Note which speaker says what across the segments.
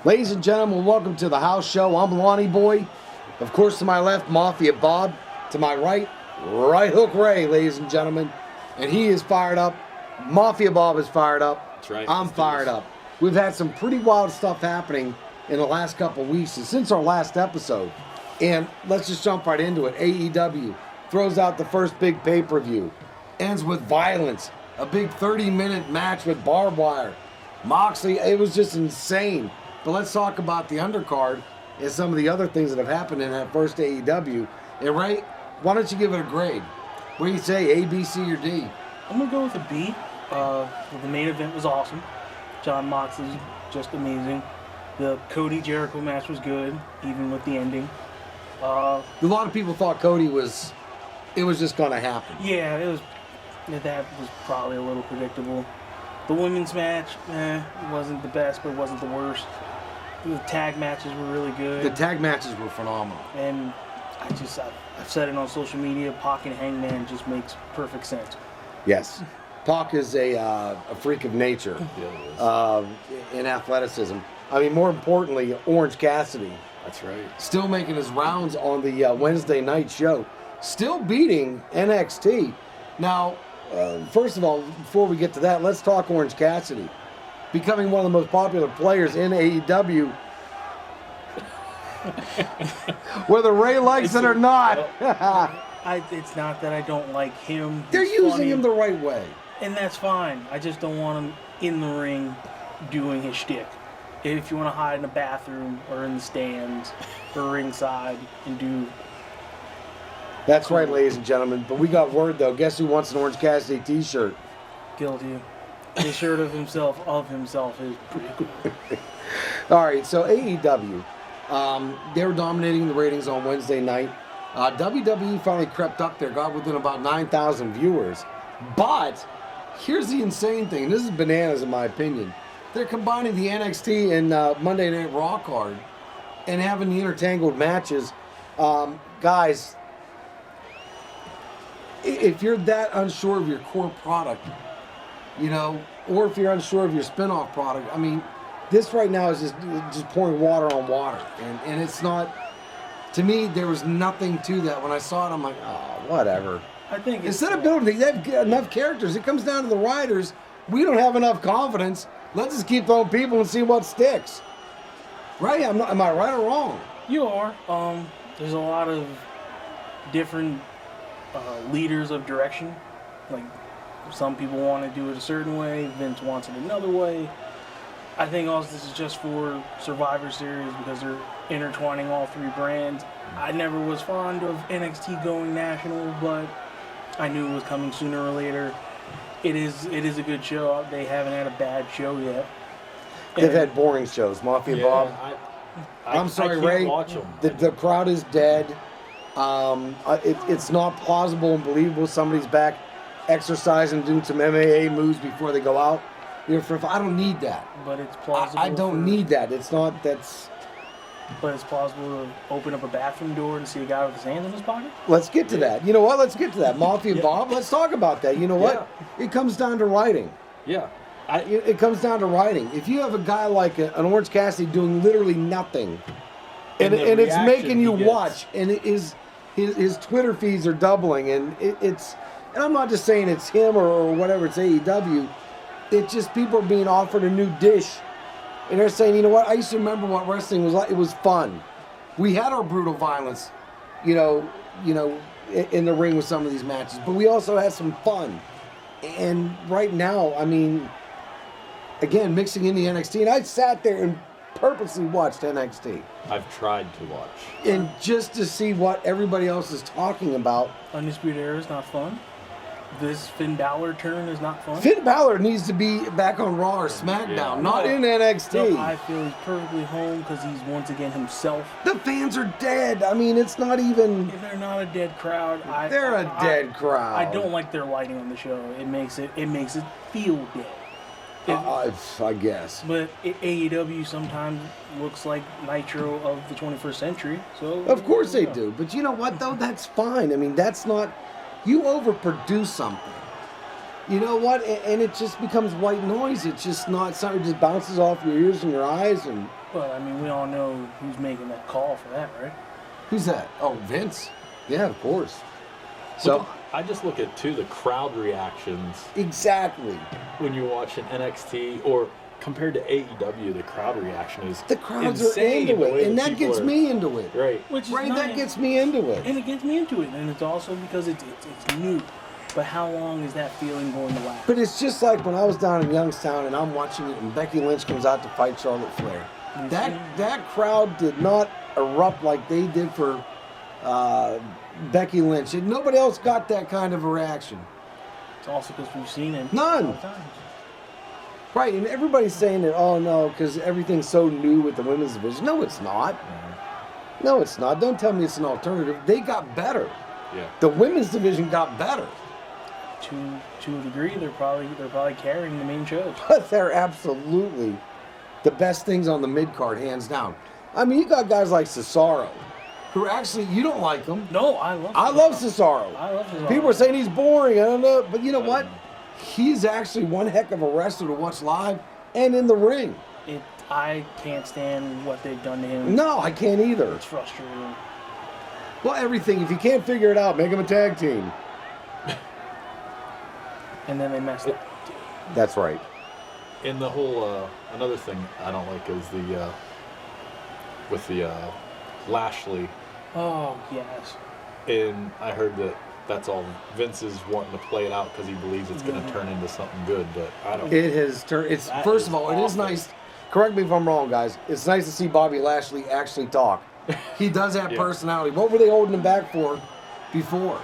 Speaker 1: Ladies and gentlemen, welcome to the house show. I'm Lonny Boy. Of course, to my left, Mafia Bob. To my right, Right Hook Ray, ladies and gentlemen. And he is fired up. Mafia Bob is fired up.
Speaker 2: That's right.
Speaker 1: I'm fired up. We've had some pretty wild stuff happening in the last couple weeks and since our last episode. And let's just jump right into it. AEW throws out the first big pay-per-view. Ends with violence. A big 30-minute match with barbed wire. Moxley, it was just insane. But let's talk about the undercard and some of the other things that have happened in that first AEW. And Ray, why don't you give it a grade? What do you say, A, B, C, or D?
Speaker 3: I'm going to go with a B. The main event was awesome. John Moxley, just amazing. The Cody Jericho match was good, even with the ending.
Speaker 1: A lot of people thought Cody was just going to happen.
Speaker 3: Yeah, that was probably a little predictable. The women's match, it wasn't the best, but it wasn't the worst. The tag matches were really good.
Speaker 1: The tag matches were phenomenal.
Speaker 3: And I've said it on social media, Pac and Hangman just makes perfect sense.
Speaker 1: Yes. Pac is a freak of nature in athleticism. I mean, more importantly, Orange Cassidy.
Speaker 2: That's right.
Speaker 1: Still making his rounds on the Wednesday night show. Still beating NXT. Now, first of all, before we get to that, let's talk Orange Cassidy. Becoming one of the most popular players in AEW. Whether Ray likes it or not.
Speaker 3: It's not that I don't like him.
Speaker 1: They're
Speaker 3: He's
Speaker 1: using
Speaker 3: funny,
Speaker 1: him the right way.
Speaker 3: and that's fine. I just don't want him in the ring doing his shtick. If you want to hide in a bathroom or in the stands or ringside and do...
Speaker 1: That's right, ladies and gentlemen. But we got word, though. Guess who wants an Orange Cassidy t-shirt?
Speaker 3: Guilty. The shirt of himself is pretty cool.
Speaker 1: All right, so AEW. They were dominating the ratings on Wednesday night. WWE finally crept up there, got within about 9,000 viewers. But here's the insane thing. This is bananas, in my opinion. They're combining the NXT and Monday Night Raw card and having the intertangled matches. Guys, if you're that unsure of your core product, you know, or if you're unsure of your spin-off product, I mean, this right now is just pouring water on water. And it's not, to me, there was nothing to that. When I saw it, I'm like, oh, whatever.
Speaker 3: I think
Speaker 1: instead of building, they have enough characters. It comes down to the writers. We don't have enough confidence. Let's just keep throwing people and see what sticks. Right? Am I right or wrong?
Speaker 3: You are. There's a lot of different leaders of direction. Like, some people want to do it a certain way. Vince wants it another way. I think also this is just for Survivor Series because they're intertwining all three brands. I never was fond of NXT going national, but I knew it was coming sooner or later. It is a good show. They haven't had a bad show yet.
Speaker 1: They've had boring shows. Mafia Bob. I'm sorry, Ray. The crowd is dead. It's not plausible and believable somebody's back exercising, doing some MMA moves before they go out. You know, I don't need that.
Speaker 3: But it's plausible.
Speaker 1: I don't need that. It's not. That's.
Speaker 3: But it's plausible to open up a bathroom door and see a guy with his hands in his pocket?
Speaker 1: Let's get to that. You know what? Let's get to that. Mafia Bob, let's talk about that. You know what? It comes down to writing.
Speaker 2: Yeah.
Speaker 1: It comes down to writing. If you have a guy like an Orange Cassidy doing literally nothing, and it's making you watch, and his Twitter feeds are doubling, and it's, and I'm not just saying it's him or whatever, it's AEW. It's just people are being offered a new dish. And they're saying, you know what, I used to remember what wrestling was like. It was fun. We had our brutal violence, you know, in the ring with some of these matches. But we also had some fun. And right now, I mean, again, mixing in the NXT. And I sat there and purposely watched NXT.
Speaker 2: I've tried to watch.
Speaker 1: And just to see what everybody else is talking about.
Speaker 3: Undisputed Era is not fun. This Finn Balor turn is not fun.
Speaker 1: Finn Balor needs to be back on Raw or SmackDown, not in NXT.
Speaker 3: No, I feel he's perfectly home because he's once again himself.
Speaker 1: The fans are dead. I mean, it's not even...
Speaker 3: If they're not a dead crowd,
Speaker 1: they're a dead crowd.
Speaker 3: I don't like their lighting on the show. It makes it feel dead.
Speaker 1: I guess.
Speaker 3: But AEW sometimes looks like Nitro of the 21st century. So
Speaker 1: of course they do. But you know what, though? That's fine. I mean, that's not... You overproduce something. You know what? And it just becomes white noise. It's just not something that just bounces off your ears and your eyes. And
Speaker 3: But, I mean, we all know who's making that call for that, right?
Speaker 1: Who's that? Oh, Vince. Yeah, of course. So
Speaker 2: I just look at, too, the crowd reactions.
Speaker 1: Exactly.
Speaker 2: When you're watching NXT or compared to AEW, the crowd reaction is
Speaker 1: the crowds
Speaker 2: insane
Speaker 1: are into it, and that gets me into it.
Speaker 2: Right.
Speaker 3: Which is
Speaker 1: right,
Speaker 3: nice.
Speaker 1: that gets me into it.
Speaker 3: And it gets me into it, and it's also because it's new. But how long is that feeling going to last?
Speaker 1: But it's just like when I was down in Youngstown and I'm watching it, and Becky Lynch comes out to fight Charlotte Flair. That crowd did not erupt like they did for Becky Lynch. And nobody else got that kind of a reaction.
Speaker 3: It's also because we've seen it.
Speaker 1: None. Right, and everybody's saying that, oh no, because everything's so new with the women's division. No, it's not. No, it's not. Don't tell me it's an alternative. They got better.
Speaker 2: Yeah.
Speaker 1: The women's division got better.
Speaker 3: To a degree, they're probably carrying the main shows.
Speaker 1: But they're absolutely the best things on the mid card, hands down. I mean, you got guys like Cesaro, who actually, you don't like him.
Speaker 3: No, I love
Speaker 1: Cesaro.
Speaker 3: I love Cesaro.
Speaker 1: People are saying he's boring. I don't know, but you know what? He's actually one heck of a wrestler to watch live and in the ring.
Speaker 3: I can't stand what they've done to him.
Speaker 1: No, I can't either.
Speaker 3: It's frustrating.
Speaker 1: Well, everything. If you can't figure it out, make them a tag team.
Speaker 3: And then they messed up.
Speaker 1: That's right.
Speaker 2: And the whole another thing I don't like is the Lashley.
Speaker 3: Oh yes.
Speaker 2: And I heard that's all Vince is wanting to play it out because he believes it's going to turn into something good. But I don't.
Speaker 1: It has turned. It's first of all, it is nice. Correct me if I'm wrong, guys. It's nice to see Bobby Lashley actually talk. He does have personality. What were they holding him back for before?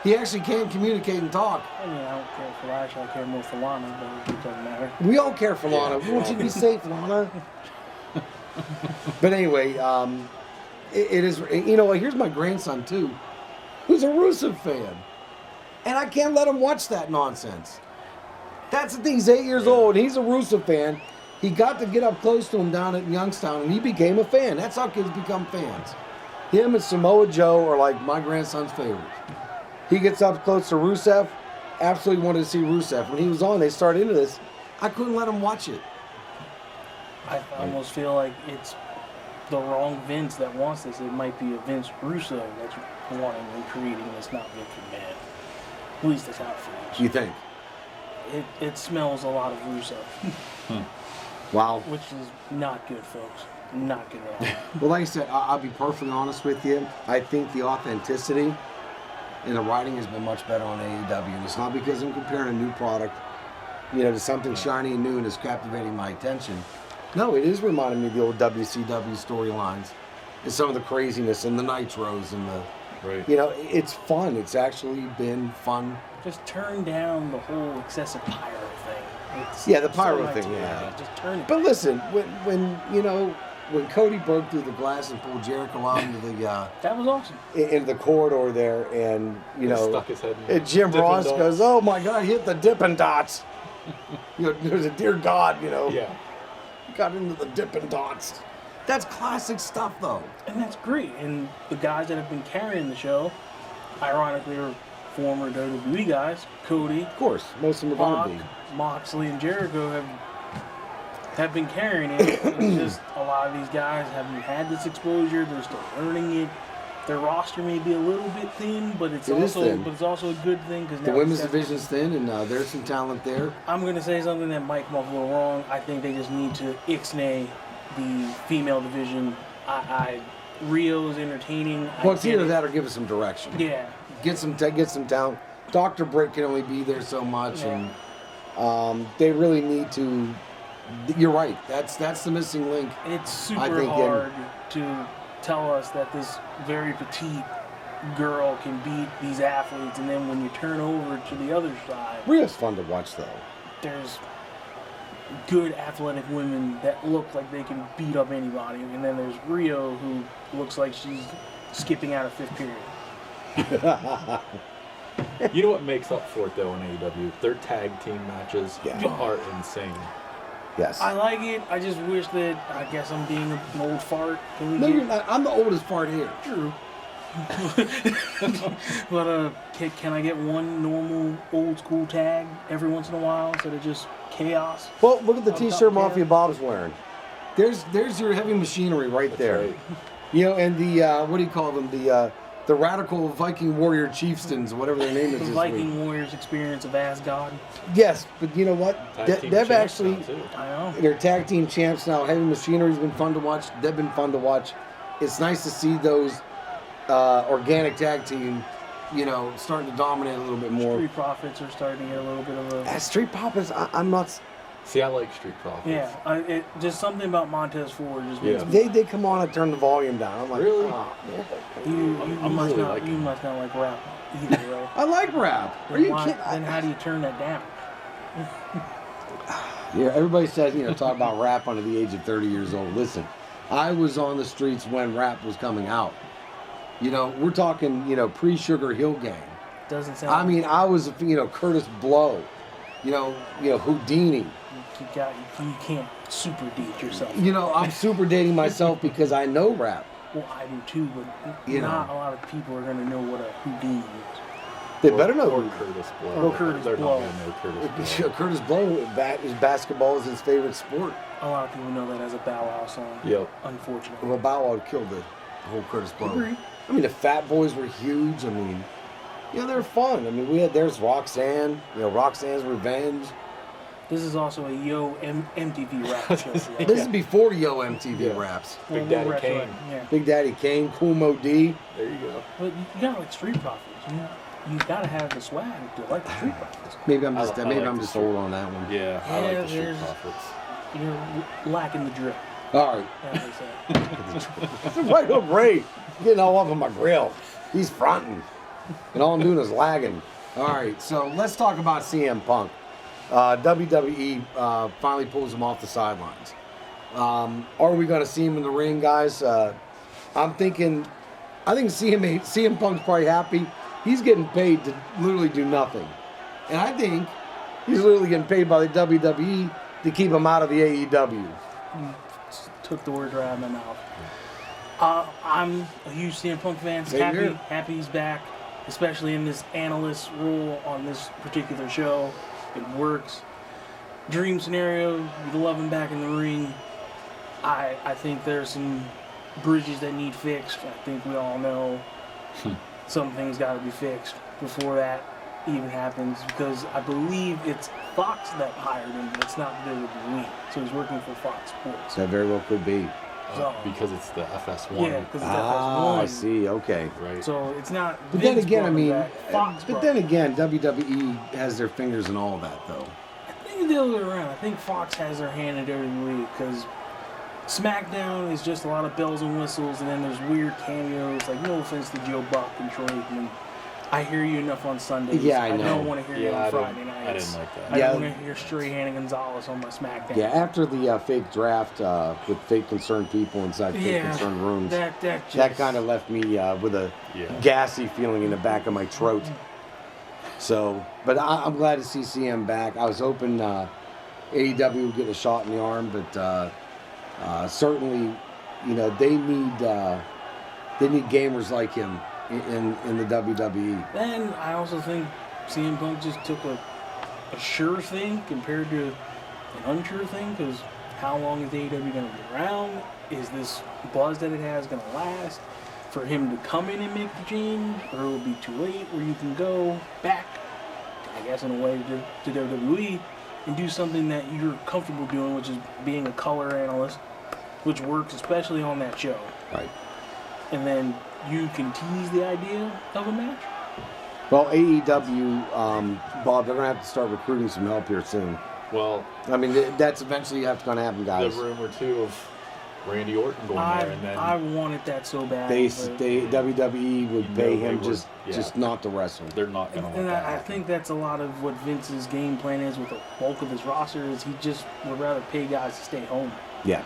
Speaker 1: He actually can communicate and talk.
Speaker 3: I mean, I don't care for Lashley. I care more for Lana, but it doesn't matter.
Speaker 1: We all care for Lana. We want you to be safe, Lana. But anyway, it is. You know, here's my grandson too, who's a Rusev fan, and I can't let him watch that nonsense. That's the thing. He's 8 years old. He's a Rusev fan. He got to get up close to him down at Youngstown, and he became a fan. That's how kids become fans. Him and Samoa Joe are like my grandson's favorites. He gets up close to Rusev. Absolutely wanted to see Rusev. When he was on, they started into this. I couldn't let him watch it.
Speaker 3: I almost feel like it's the wrong Vince that wants this. It might be a Vince Russo that's wanting and creating this, not Vince McMahon. At least that's how it feels.
Speaker 1: You think?
Speaker 3: It smells a lot of Russo.
Speaker 1: Wow.
Speaker 3: Which is not good, folks. Not good at all.
Speaker 1: Well, like I said, I'll be perfectly honest with you. I think the authenticity and the writing has been much better on AEW. And it's not because I'm comparing a new product, to something shiny and new and is captivating my attention. No, it is reminding me of the old WCW storylines and some of the craziness and the nitros and the, it's fun. It's actually been fun.
Speaker 3: Just turn down the whole excessive pyro thing.
Speaker 1: The pyro thing,
Speaker 3: Just turn it.
Speaker 1: But listen, when Cody broke through the glass and pulled Jericho out into the
Speaker 3: that was awesome.
Speaker 1: In the corridor there, and
Speaker 2: stuck his head in
Speaker 1: and Jim Ross goes, "Oh my God, he hit the Dippin' Dots." There's a dear God, got into the Dippin' Dots. That's classic stuff, though.
Speaker 3: And that's great. And the guys that have been carrying the show, ironically, are former WWE guys. Cody,
Speaker 1: of course, most of them are going to be.
Speaker 3: Moxley and Jericho have been carrying it. It's just a lot of these guys haven't had this exposure. They're still learning it. Their roster may be a little bit thin, but it's also a good thing because
Speaker 1: the women's division's thin, and there's some talent there.
Speaker 3: I'm going to say something that might come off a little wrong. I think they just need to ixnay the female division. Rio's entertaining.
Speaker 1: Well, it's either that or give us some direction.
Speaker 3: Yeah.
Speaker 1: Get some talent. Dr. Britt can only be there so much, and they really need to. You're right. That's the missing link.
Speaker 3: It's super hard to tell us that this very petite girl can beat these athletes, and then when you turn over to the other side,
Speaker 1: Rio's fun to watch, though.
Speaker 3: There's good athletic women that look like they can beat up anybody, and then there's Rio who looks like she's skipping out of fifth period.
Speaker 2: You know what makes up for it though in AEW? Their tag team matches are insane.
Speaker 1: Yes.
Speaker 3: I like it. I just wish that, I guess I'm being an old fart.
Speaker 1: No, you're not. I'm the oldest fart here.
Speaker 3: True. But can I get one normal old school tag every once in a while instead of just chaos?
Speaker 1: Well, look at the t-shirt Mafia Bob's wearing. there's your heavy machinery right there.
Speaker 2: Right.
Speaker 1: You know, and the what do you call them? The radical Viking warrior chieftains, whatever their name is.
Speaker 3: The
Speaker 1: this
Speaker 3: Viking
Speaker 1: week.
Speaker 3: Warriors experience of Asgard.
Speaker 1: Yes, but you know what?
Speaker 2: Tag team
Speaker 1: They've
Speaker 2: champs
Speaker 1: actually
Speaker 2: now, too.
Speaker 3: I know.
Speaker 1: they're tag team champs now. Heavy machinery's been fun to watch. They've been fun to watch. It's nice to see those organic tag team, you know, starting to dominate a little bit more.
Speaker 3: Street Profits are starting to get a little bit of a.
Speaker 1: Street Profits, I'm not.
Speaker 2: See, I like Street Profits.
Speaker 3: Yeah, just something about Montez Ford just makes me.
Speaker 1: They come on and turn the volume down. I'm like,
Speaker 2: Really?
Speaker 1: oh,
Speaker 3: You must
Speaker 2: really
Speaker 3: not.
Speaker 2: liking
Speaker 3: You
Speaker 2: it.
Speaker 3: must not like rap either, right?
Speaker 1: I like rap. Are
Speaker 3: Then
Speaker 1: you
Speaker 3: why-
Speaker 1: kidding?
Speaker 3: Then how do you turn that down?
Speaker 1: Yeah, everybody says, you know, talk about rap under the age of 30 years old. Listen, I was on the streets when rap was coming out. You know, we're talking, you know, pre-Sugar Hill Gang.
Speaker 3: Doesn't sound.
Speaker 1: I mean, I was, you know, Curtis Blow, you know, Houdini.
Speaker 3: you can't super date yourself.
Speaker 1: You know, I'm super dating myself because I know rap.
Speaker 3: Well, I do too, but
Speaker 1: You
Speaker 3: not
Speaker 1: know.
Speaker 3: a lot of people are gonna know what a Houdini is.
Speaker 1: They better know
Speaker 2: Or
Speaker 1: who.
Speaker 2: Curtis Blow.
Speaker 3: Or Curtis
Speaker 2: They're
Speaker 3: Blow.
Speaker 2: not going to know Curtis Blow.
Speaker 1: Curtis Blow, basketball is his favorite sport.
Speaker 3: A lot of people know that as a Bow Wow song.
Speaker 2: Yep.
Speaker 3: Unfortunately.
Speaker 1: Well, Bow Wow killed the whole Curtis Blow.
Speaker 3: Agree.
Speaker 1: I mean, the Fat Boys were huge. I mean, you know, they're fun. I mean, there's Roxanne, you know, Roxanne's Revenge.
Speaker 3: This is also a MTV rap show. Yeah.
Speaker 1: This is before Yo MTV
Speaker 2: Yeah.
Speaker 1: raps.
Speaker 2: Big
Speaker 3: We'll
Speaker 2: Daddy
Speaker 3: retro it,
Speaker 2: Kane.
Speaker 3: Yeah.
Speaker 1: Big Daddy Kane, Cool Mo D.
Speaker 2: There you go.
Speaker 3: But you gotta like Street Profits. You gotta have the swag to like the Street Profits.
Speaker 1: Maybe I'm
Speaker 2: I
Speaker 1: just
Speaker 2: like the
Speaker 1: just
Speaker 2: Street-
Speaker 1: old on that one.
Speaker 2: Yeah, I like the Street
Speaker 3: there's-
Speaker 2: Profits.
Speaker 3: You're lacking the drip.
Speaker 1: All right.
Speaker 3: As they say.
Speaker 1: That's a right hook Ray. Getting all up on my grill. He's fronting. And all I'm doing is lagging. All right, so let's talk about CM Punk. WWE finally pulls him off the sidelines. Are we going to see him in the ring, guys? I think CM Punk's probably happy. He's getting paid to literally do nothing. And I think he's literally getting paid by the WWE to keep him out of the AEW.
Speaker 3: You took the words right out of my mouth. I'm a huge CM Punk fan.
Speaker 1: Same here.
Speaker 3: Happy he's back, especially in this analyst role on this particular show. It works. Dream scenario, you'd love him back in the ring. I think there's some bridges that need fixed. I think we all know some things got to be fixed before that even happens, because I believe it's Fox that hired him. It's not WWE. So he's working for Fox Sports.
Speaker 1: That very well could be.
Speaker 3: So,
Speaker 2: Because it's the FS1.
Speaker 3: yeah, because it's
Speaker 1: Ah, I
Speaker 3: FS1.
Speaker 1: see. Okay.
Speaker 2: Right.
Speaker 3: So it's not.
Speaker 1: But then
Speaker 3: Vince
Speaker 1: again, I
Speaker 3: brought him
Speaker 1: mean,
Speaker 3: back, Fox
Speaker 1: but
Speaker 3: brought
Speaker 1: then
Speaker 3: him.
Speaker 1: again, WWE has their fingers in all that, though.
Speaker 3: I think the other way around. I think Fox has their hand in WWE because SmackDown is just a lot of bells and whistles, and then there's weird cameos. Like, no offense to Joe Buck and Troy Aikman. I hear you enough on Sundays.
Speaker 1: Yeah, I know.
Speaker 3: don't want to hear you
Speaker 2: Yeah,
Speaker 3: on
Speaker 2: I
Speaker 3: Friday
Speaker 2: didn't
Speaker 3: nights.
Speaker 2: like that.
Speaker 3: I
Speaker 1: Yeah.
Speaker 3: don't want to hear Strahan Gonzalez on my SmackDown.
Speaker 1: Yeah, after the fake draft with fake concerned people inside fake
Speaker 3: Yeah,
Speaker 1: concerned rooms,
Speaker 3: that just,
Speaker 1: that kind of left me with a
Speaker 2: Yeah.
Speaker 1: gassy feeling in the back of my throat. So, but I'm glad to see CM back. I was hoping AEW would get a shot in the arm, but certainly, you know, they need gamers like him in the WWE.
Speaker 3: Then I also think CM Punk just took a sure thing compared to an unsure thing, because how long is AEW going to be around? Is this buzz that it has going to last for him to come in and make the change, or will it be too late where you can go back, I guess in a way, to WWE and do something that you're comfortable doing, which is being a color analyst, which works especially on that show.
Speaker 1: Right.
Speaker 3: And then you can tease the idea of a match.
Speaker 1: Well, AEW, Bob, they're going to have to start recruiting some help here soon.
Speaker 2: Well,
Speaker 1: I mean, that's eventually going to happen, guys.
Speaker 2: the rumor too of Randy Orton going there, and then
Speaker 3: I wanted that so bad.
Speaker 1: They
Speaker 3: but-
Speaker 1: WWE would
Speaker 2: You
Speaker 1: pay
Speaker 2: know
Speaker 1: him
Speaker 2: they would,
Speaker 1: just not to wrestle.
Speaker 2: they're not going to
Speaker 3: and
Speaker 2: let that
Speaker 3: I
Speaker 2: happen.
Speaker 3: think that's a lot of what Vince's game plan is with the bulk of his roster, is he just would rather pay guys to stay home.
Speaker 1: Yeah,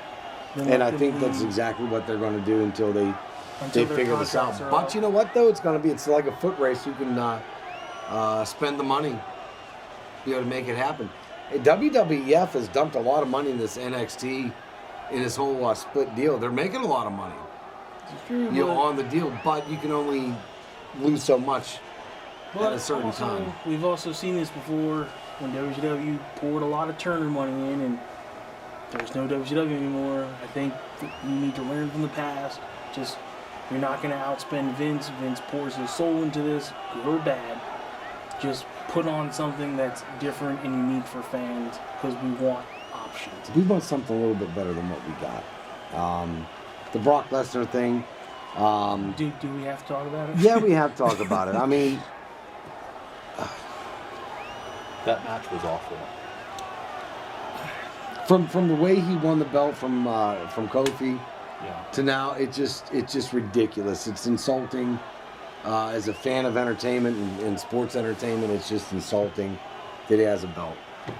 Speaker 3: than
Speaker 1: and
Speaker 3: let
Speaker 1: I
Speaker 3: them
Speaker 1: think that's
Speaker 3: leave
Speaker 1: exactly what they're going to do until they
Speaker 3: until their
Speaker 1: figure this out.
Speaker 3: contracts are
Speaker 1: But
Speaker 3: up.
Speaker 1: you know what, though? It's like a foot race. You can spend the money, to make it happen. WWF has dumped a lot of money in this NXT, in this whole split deal. They're making a lot of money,
Speaker 3: It's true,
Speaker 1: on the deal, but you can only lose so much
Speaker 3: but
Speaker 1: at a certain
Speaker 3: also,
Speaker 1: time.
Speaker 3: We've also seen this before when WCW poured a lot of Turner money in, and there's no WCW anymore. I think you need to learn from the past. Just, you're not going to outspend Vince. Vince pours his soul into this, good or bad. Just put on something that's different and unique for fans because we want options.
Speaker 1: We want something a little bit better than what we got. The Brock Lesnar thing.
Speaker 3: Do we have to talk about it?
Speaker 1: Yeah, we have to talk about it. I mean,
Speaker 2: that match was awful.
Speaker 1: From the way he won the belt from Kofi,
Speaker 2: Yeah.
Speaker 1: to now, it's just ridiculous. It's insulting. As a fan of entertainment and sports entertainment, it's just insulting that he has a belt.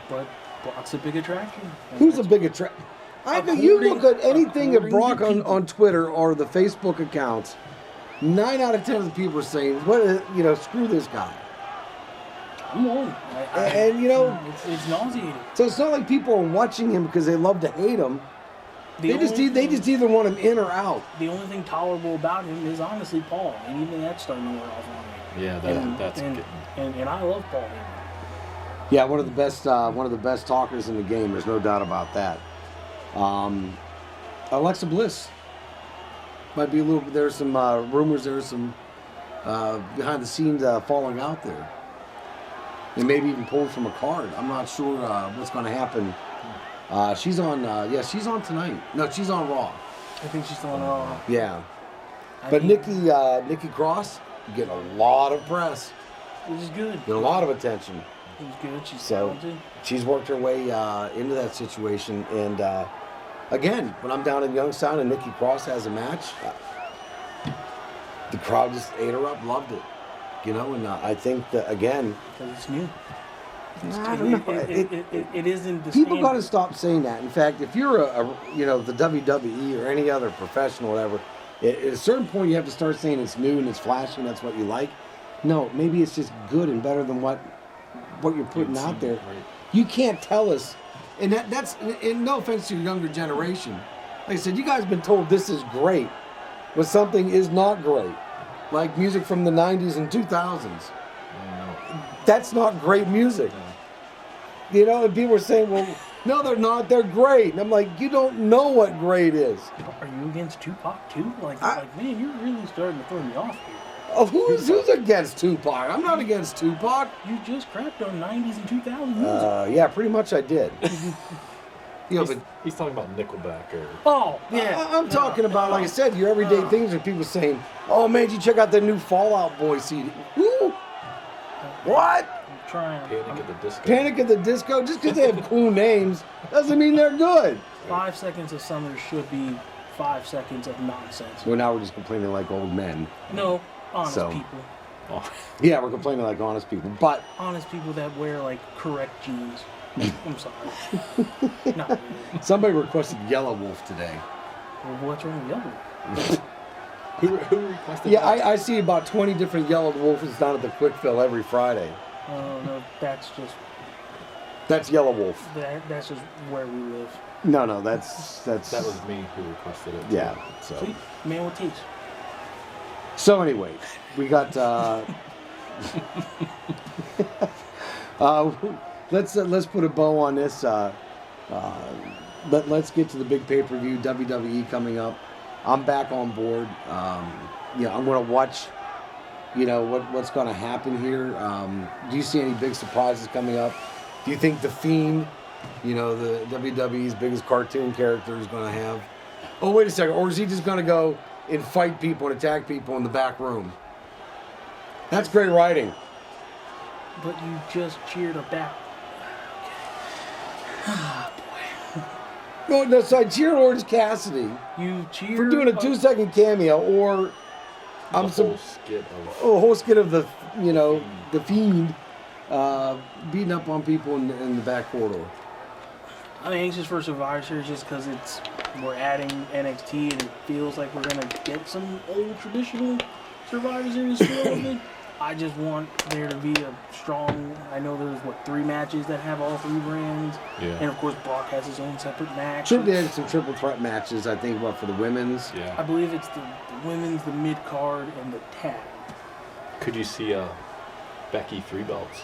Speaker 3: But Brock's a big attraction.
Speaker 1: Who's a big attraction? I mean, you look at anything at Brock on Twitter or the Facebook accounts, 9 out of 10 of the people are saying, screw this guy.
Speaker 3: I'm on.
Speaker 1: And, you know,
Speaker 3: it's nauseating.
Speaker 1: So it's not like people are watching him because they love to hate him. They just either want him in or out.
Speaker 3: The only thing tolerable about him is honestly Paul, and even that's starting to wear off on me.
Speaker 2: Yeah, that's
Speaker 3: and,
Speaker 2: getting...
Speaker 3: and I love Paul Heyman.
Speaker 1: Yeah, one of the best talkers in the game. There's no doubt about that. Alexa Bliss might be a little. There's some rumors. There's some behind the scenes falling out there. And maybe even pulled from a card. I'm not sure what's going to happen. She's on. She's on tonight. No, she's on Raw.
Speaker 3: I think she's still on Raw.
Speaker 1: Yeah. But Nikki Cross getting a lot of press.
Speaker 3: Which is good.
Speaker 1: Getting a lot of attention.
Speaker 3: She's good. She's
Speaker 1: So
Speaker 3: talented.
Speaker 1: she's worked her way into that situation. And again, when I'm down in Youngstown and Nikki Cross has a match, the crowd just ate her up, loved it. You know, and I think that, again...
Speaker 3: Because it's new.
Speaker 1: I don't know.
Speaker 3: It isn't the
Speaker 1: people
Speaker 3: standard.
Speaker 1: got to stop saying that. In fact, if you're the WWE or any other professional, whatever, at a certain point you have to start saying it's new and it's flashy and that's what you like. No, maybe it's just good and better than what you're putting out there.
Speaker 2: Right.
Speaker 1: You can't tell us, and that's no offense to your younger generation. Like I said, you guys have been told this is great, but something is not great. Like music from the 90s and 2000s. That's not great music. You know, and people are saying, well, no, they're not. They're great. And I'm like, you don't know what great is.
Speaker 3: Are you against Tupac too? Man, you're really starting to throw me off here.
Speaker 1: Oh, who's against Tupac? I'm not against Tupac.
Speaker 3: You just crapped on 90s and 2000s music.
Speaker 1: Yeah, pretty much I did.
Speaker 2: He's talking about Nickelback or...
Speaker 3: Oh, yeah.
Speaker 1: I'm talking about, like I said, your everyday things where people saying, oh, man, did you check out the new Fall Out Boy CD? Who? What?
Speaker 3: I'm trying.
Speaker 2: Panic at the Disco.
Speaker 1: Panic at the Disco? Just because they have cool names doesn't mean they're good.
Speaker 3: 5 seconds of summer should be 5 seconds of nonsense.
Speaker 1: Well, now we're just complaining like old men.
Speaker 3: No, honest
Speaker 1: So-
Speaker 3: people.
Speaker 2: Oh.
Speaker 1: Yeah, we're complaining like honest people. But
Speaker 3: Honest people that wear, correct jeans. I'm sorry. Not really.
Speaker 1: somebody requested Yellow Wolf today.
Speaker 3: Well, what's wrong with Yellow?
Speaker 2: Who requested
Speaker 1: Yeah,
Speaker 2: that?
Speaker 1: I see about 20 different Yellow Wolves down at the Quick Fill every Friday.
Speaker 3: Oh, no, that's just
Speaker 1: That's Yellow Wolf.
Speaker 3: that's just where we live.
Speaker 1: No, that's
Speaker 2: That was me who requested it.
Speaker 1: yeah. So
Speaker 3: See? Man with taste.
Speaker 1: so anyway, we got let's put a bow on this. Let's get to the big pay-per-view, WWE coming up. I'm back on board. I'm going to watch. What's going to happen here. Do you see any big surprises coming up? Do you think The Fiend, the WWE's biggest cartoon character, is going to have... Oh, wait a second. Or is he just going to go and fight people and attack people in the back room? That's great writing.
Speaker 3: But you just cheered a back.
Speaker 1: No, so I cheered Orange Cassidy
Speaker 3: You cheered
Speaker 1: for doing a 2-second cameo, or
Speaker 2: A whole skit of...
Speaker 1: the Fiend beating up on people in the back corridor.
Speaker 3: I'm anxious for Survivor Series just because we're adding NXT and it feels like we're gonna get some old traditional Survivor Series feel of it. I just want there to be a strong. I know there's 3 matches that have all 3 brands,
Speaker 2: Yeah.
Speaker 3: and of course Brock has his own separate match.
Speaker 1: They had some triple threat matches, I think, for the women's.
Speaker 2: Yeah.
Speaker 3: I believe it's the women's, the mid card, and the tag.
Speaker 2: Could you see Becky 3 belts?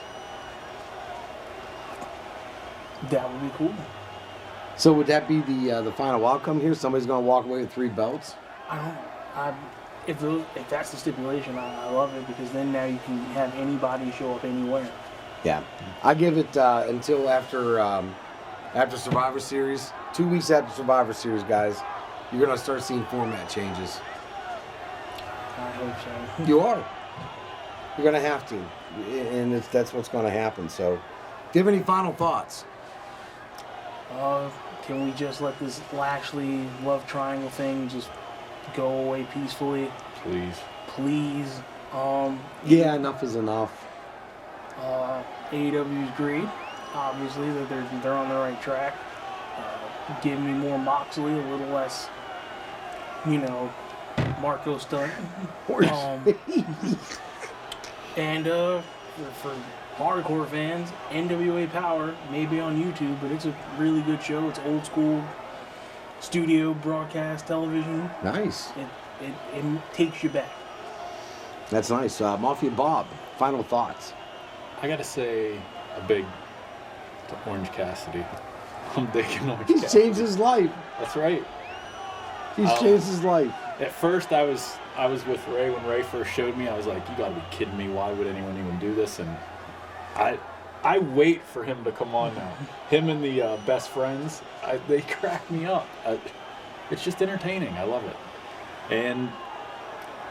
Speaker 3: That would be cool.
Speaker 1: So would that be the final outcome here? Somebody's going to walk away with 3 belts?
Speaker 3: If that's the stipulation, I love it, because then now you can have anybody show up anywhere.
Speaker 1: Yeah. I give it until after Survivor Series. 2 weeks after Survivor Series, guys, you're going to start seeing format changes.
Speaker 3: I hope so.
Speaker 1: You are. You're going to have to. And that's what's going to happen. So, do you have any final thoughts?
Speaker 3: Can we just let this Lashley love triangle thing just go away peacefully? Please.
Speaker 1: Yeah, enough is enough.
Speaker 3: AEW is great. Obviously, that they're on the right track. Give me more Moxley, a little less, Marco stunt. And for hardcore fans, NWA Power may be on YouTube, but it's a really good show. It's old school studio broadcast television.
Speaker 1: Nice.
Speaker 3: It takes you back.
Speaker 1: That's nice. Mafia Bob, final thoughts.
Speaker 2: I gotta say a big to Orange Cassidy. I'm digging Orange
Speaker 1: He's
Speaker 2: Cassidy.
Speaker 1: changed his life.
Speaker 2: That's right.
Speaker 1: He's changed his life.
Speaker 2: At first, I was with Ray when Ray first showed me. I was like, "You gotta be kidding me! Why would anyone even do this?" And I wait for him to come on now. Him and the best friends, they crack me up. It's just entertaining. I love it, and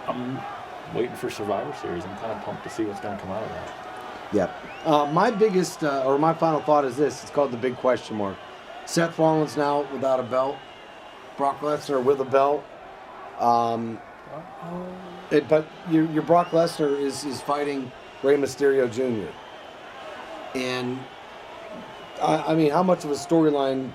Speaker 2: I'm waiting for Survivor Series. I'm kind of pumped to see what's going to come out of that.
Speaker 1: Yep. My biggest, or my final thought is this. It's called the big question mark. Seth Rollins now without a belt. Brock Lesnar with a belt. But your Brock Lesnar is fighting Rey Mysterio Jr. And, I mean, how much of a storyline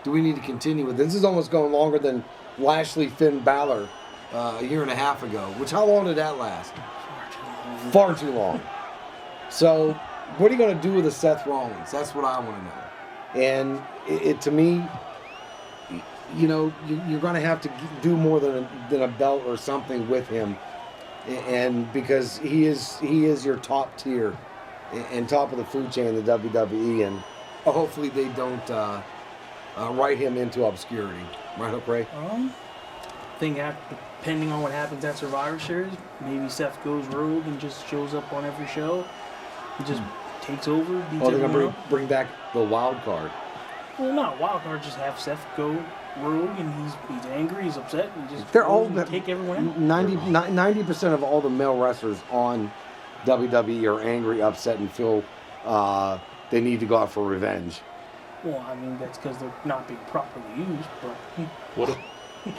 Speaker 1: do we need to continue with? This is almost going longer than Lashley Finn Balor a year and a half ago. Which, how long did that last? Far too long. So, what are you going to do with a Seth Rollins? That's what I want to know. And it to me, you're going to have to do more than a belt or something with him, and because he is your top tier and top of the food chain in the WWE, and hopefully they don't write him into obscurity. Right, Hook Ray?
Speaker 3: I think depending on what happens at Survivor Series, maybe Seth goes rogue and just shows up on every show. He just takes over, beats
Speaker 1: they're going to bring back the wild card.
Speaker 3: Well, not wild card, just have Seth go rogue, and he's angry, he's upset, and just take everyone out.
Speaker 1: 90% of all the male wrestlers on WWE are angry, upset, and feel they need to go out for revenge.
Speaker 3: Well, I mean, that's because they're not being properly used, but...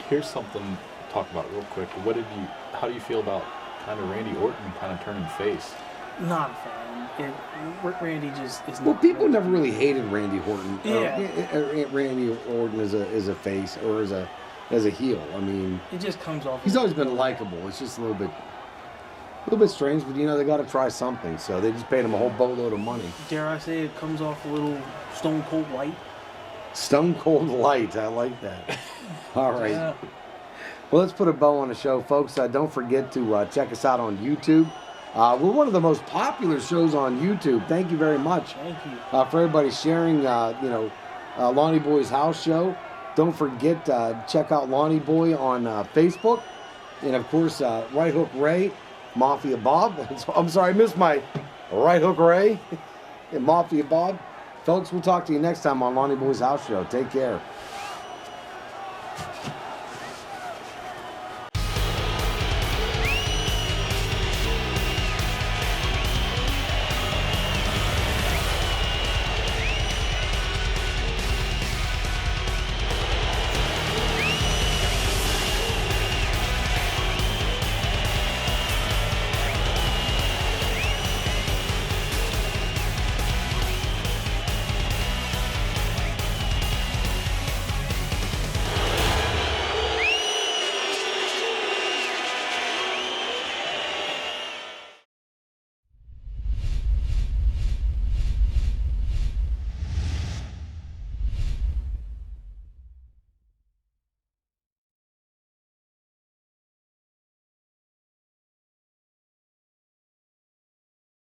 Speaker 2: Here's something to talk about real quick. How do you feel about kind of Randy Orton kind of turning face?
Speaker 3: Not a fan. Randy just is not...
Speaker 1: Well, people never really hated Randy Orton.
Speaker 3: Yeah.
Speaker 1: Randy Orton as a face or as a heel. I mean...
Speaker 3: It just comes off...
Speaker 1: He's always been likable. It's just a little bit strange, but they got to try something. So they just paid him a whole boatload of money.
Speaker 3: Dare I say it comes off a little Stone Cold Light?
Speaker 1: Stone Cold Light. I like that. All right.
Speaker 3: Yeah.
Speaker 1: Well, let's put a bow on the show, folks. Don't forget to check us out on YouTube. We're one of the most popular shows on YouTube. Thank you very much.
Speaker 3: Thank you.
Speaker 1: For everybody sharing, Lonny Boy's house show. Don't forget to check out Lonny Boy on Facebook. And, of course, Right Hook Ray, Mafia Bob. I'm sorry, I missed my Right Hook Ray and Mafia Bob. Folks, we'll talk to you next time on Lonny Boy's house show. Take care.